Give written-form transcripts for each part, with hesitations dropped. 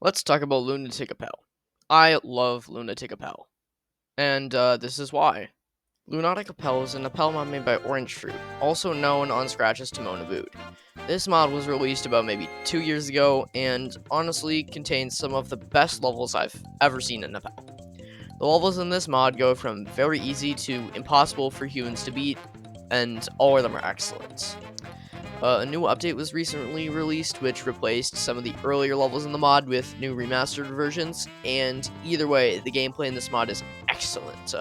Let's talk about Lunatic Appel. I love Lunatic Appel, and this is why. Lunatic Appel is an Appel mod made by OrangeFruit, also known on Scratch as Timon Abood. This mod was released about maybe 2 years ago, and honestly contains some of the best levels I've ever seen in Appel. The levels in this mod go from very easy to impossible for humans to beat, and all of them are excellent. A new update was recently released, which replaced some of the earlier levels in the mod with new remastered versions, and either way, the gameplay in this mod is excellent.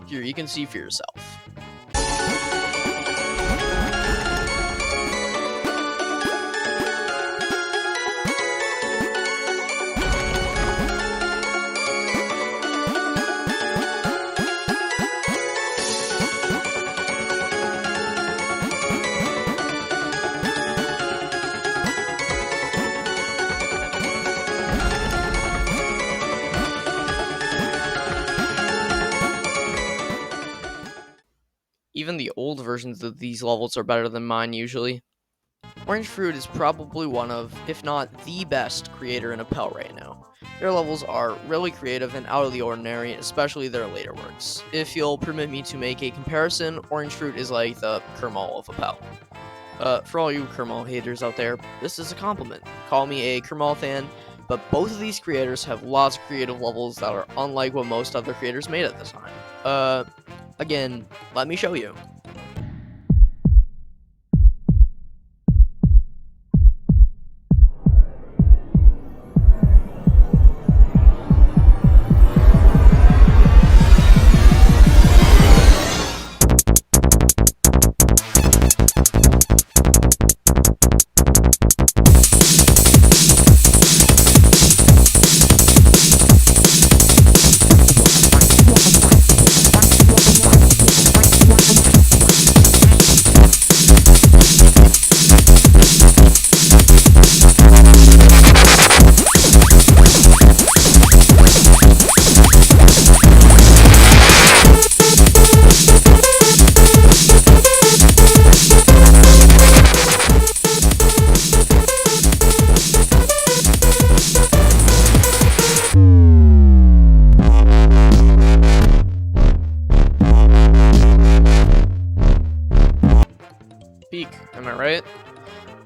Here, you can see for yourself. Even the old versions of these levels are better than mine usually. OrangeFruit is probably one of, if not the best creator in Appel right now. Their levels are really creative and out of the ordinary, especially their later works. If you'll permit me to make a comparison, OrangeFruit is like the Kermal of Appel. For all you Kermal haters out there, this is a compliment. Call me a Kermal fan, but both of these creators have lots of creative levels that are unlike what most other creators made at the time. Again, let me show you. Peak, am I right?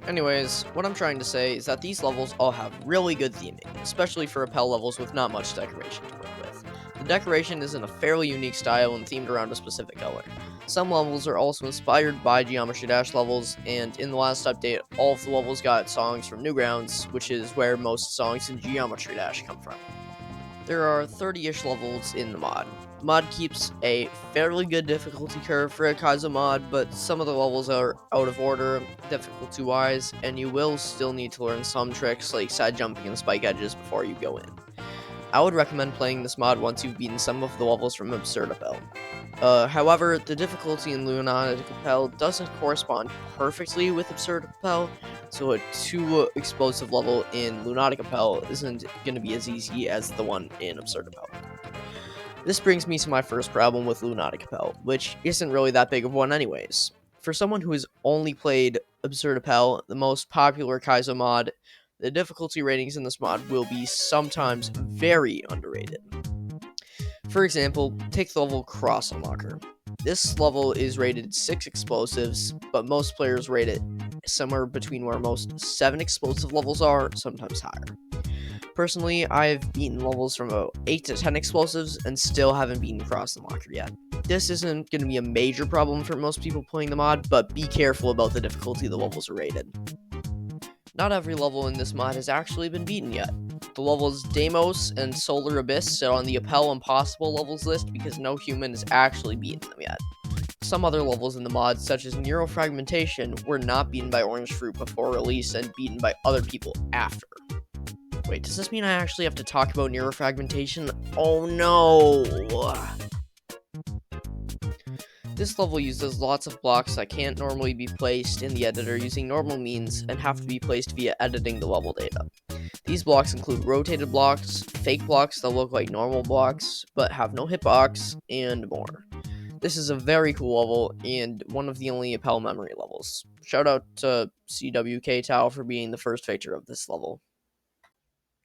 Anyways, what I'm trying to say is that these levels all have really good theming, especially for Appel levels with not much decoration to work with. The decoration is in a fairly unique style and themed around a specific color. Some levels are also inspired by Geometry Dash levels, and in the last update, all of the levels got songs from Newgrounds, which is where most songs in Geometry Dash come from. There are 30-ish levels in the mod. The mod keeps a fairly good difficulty curve for a Kaizo mod, but some of the levels are out of order difficulty-wise, and you will still need to learn some tricks like side jumping and spike edges before you go in. I would recommend playing this mod once you've beaten some of the levels from Absurd Appel. However, the difficulty in Lunatic Appel doesn't correspond perfectly with Absurd Appel, so a too explosive level in Lunatic Appel isn't going to be as easy as the one in Absurd Appel. This brings me to my first problem with Lunatic Appel, which isn't really that big of one anyways. For someone who has only played Absurd Appel, the most popular Kaizo mod, the difficulty ratings in this mod will be sometimes very underrated. For example, take the level Cross Unlocker. This level is rated 6 explosives, but most players rate it somewhere between where most 7 explosive levels are, sometimes higher. Personally, I've beaten levels from about 8 to 10 explosives and still haven't beaten Cross Unlocker yet. This isn't going to be a major problem for most people playing the mod, but be careful about the difficulty the levels are rated. Not every level in this mod has actually been beaten yet. The levels Deimos and Solar Abyss sit on the Appel Impossible levels list because no human has actually beaten them yet. Some other levels in the mod, such as Neurofragmentation, were not beaten by OrangeFruit before release and beaten by other people after. Wait, does this mean I actually have to talk about Neurofragmentation? Oh no! This level uses lots of blocks that can't normally be placed in the editor using normal means and have to be placed via editing the level data. These blocks include rotated blocks, fake blocks that look like normal blocks but have no hitbox, and more. This is a very cool level and one of the only Appel memory levels. Shout out to CWK Tao for being the first feature of this level.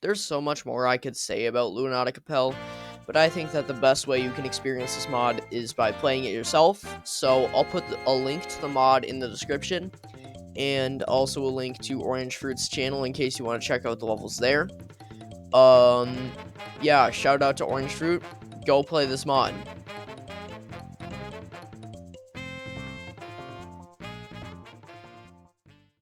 There's so much more I could say about Lunatic Appel, but I think that the best way you can experience this mod is by playing it yourself. So I'll put a link to the mod in the description, and also a link to OrangeFruit's channel in case you want to check out the levels there. Yeah, shout out to OrangeFruit. Go play this mod.